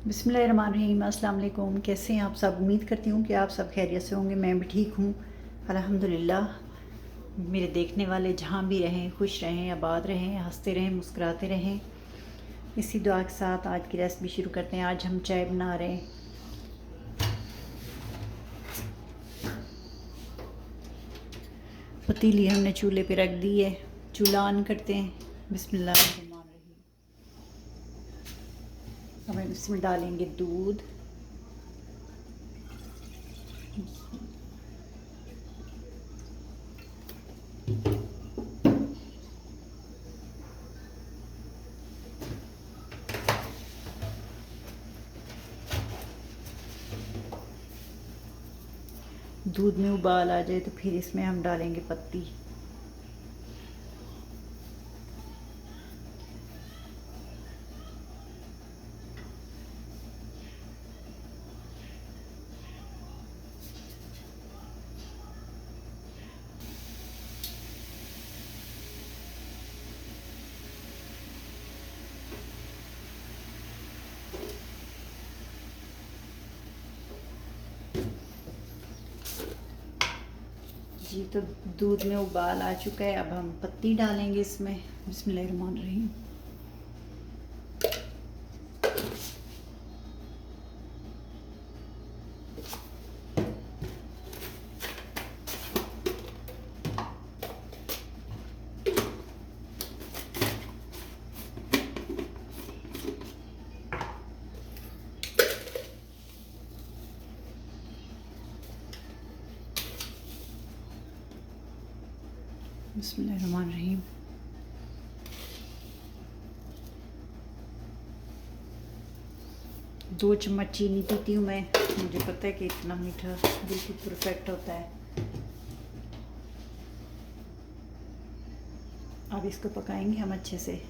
बिस्मिल्लाहिर्रहमानिर्रहीम। अस्सलाम वालेकुम। कैसे हैं आप सब? उम्मीद करती हूँ कि आप सब खैरियत से होंगे। मैं भी ठीक हूँ अल्हम्दुलिल्लाह। मेरे देखने वाले जहाँ भी रहें, खुश रहें, आबाद रहें, हंसते रहें, मुस्कुराते रहें। इसी दुआ के साथ आज की रेसिपी शुरू करते हैं। आज हम चाय बना रहे हैं। पतीली हमने चूल्हे पे रख दी है। चूल्हा ऑन करते हैं। बिस्मिल्लाहिर्रहमानिर्रहीम। अब हम इसमें डालेंगे दूध। दूध में उबाल आ जाए तो फिर इसमें हम डालेंगे पत्ती। जी, तो दूध में उबाल आ चुका है। अब हम पत्ती डालेंगे इसमें। बिस्मिल्लाहिर्रहमानिर्रहीम। बिस्मिल्लाहिर्रहमानिर्रहीम। दो चम्मच चीनी पीती हूँ मैं। मुझे पता है कि इतना मीठा बिल्कुल परफेक्ट होता है। अब इसको पकाएंगे हम अच्छे से।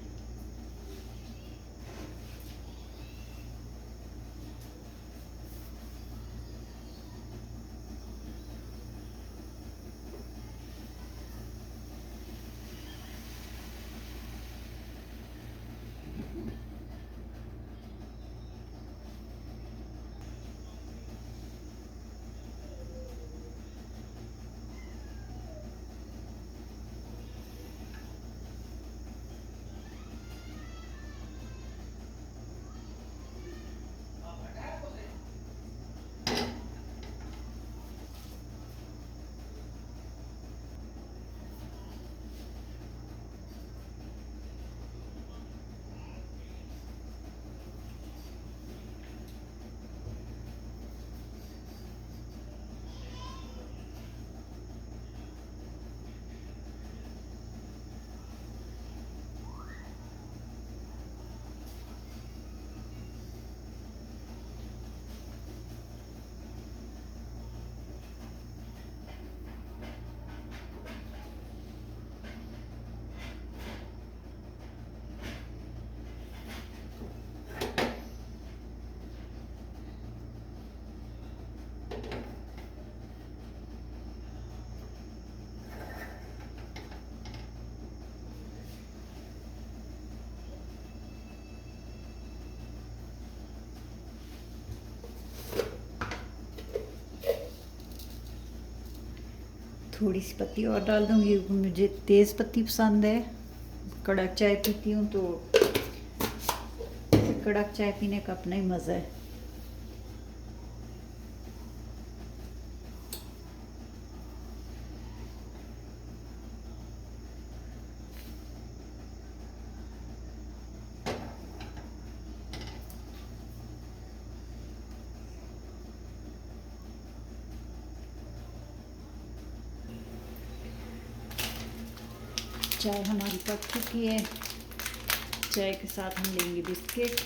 थोड़ी सी पत्ती और डाल दूँगी। मुझे तेज़ पत्ती पसंद है। कड़क चाय पीती हूँ तो कड़क चाय पीने का अपना ही मज़ा है। चाय हमारी पक चुकी है। चाय के साथ हम लेंगे बिस्किट।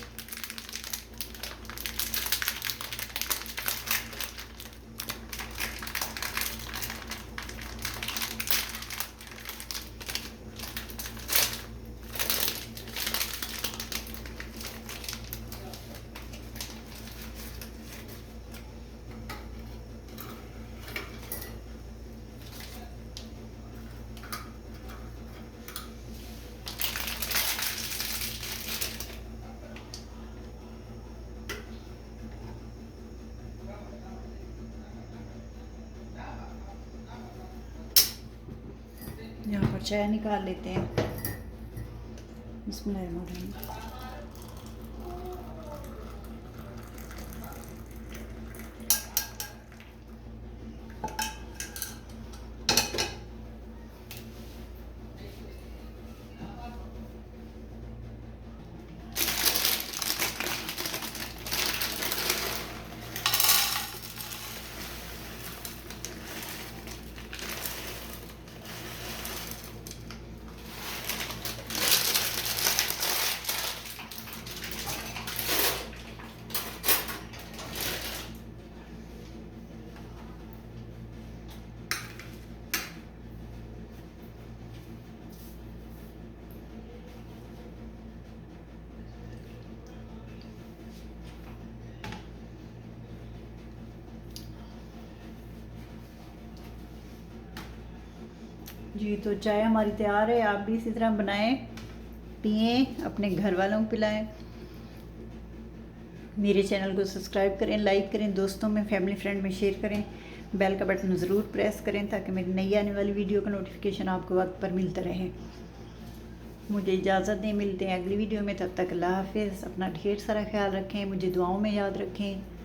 चाय निकाल लेते हैं। बिस्मिल्लाहिर्रहमानिर्रहीम। जी तो चाय हमारी तैयार है। आप भी इसी तरह बनाएं, पिएं, अपने घर वालों को पिलाएं। मेरे चैनल को सब्सक्राइब करें, लाइक करें, दोस्तों में, फैमिली फ्रेंड में शेयर करें। बेल का बटन ज़रूर प्रेस करें ताकि मेरी नई आने वाली वीडियो का नोटिफिकेशन आपको वक्त पर मिलता रहे। मुझे इजाज़त दें, मिलते हैं अगली वीडियो में। तब तक अल्लाह हाफिज़। अपना ढेर सारा ख्याल रखें, मुझे दुआओं में याद रखें।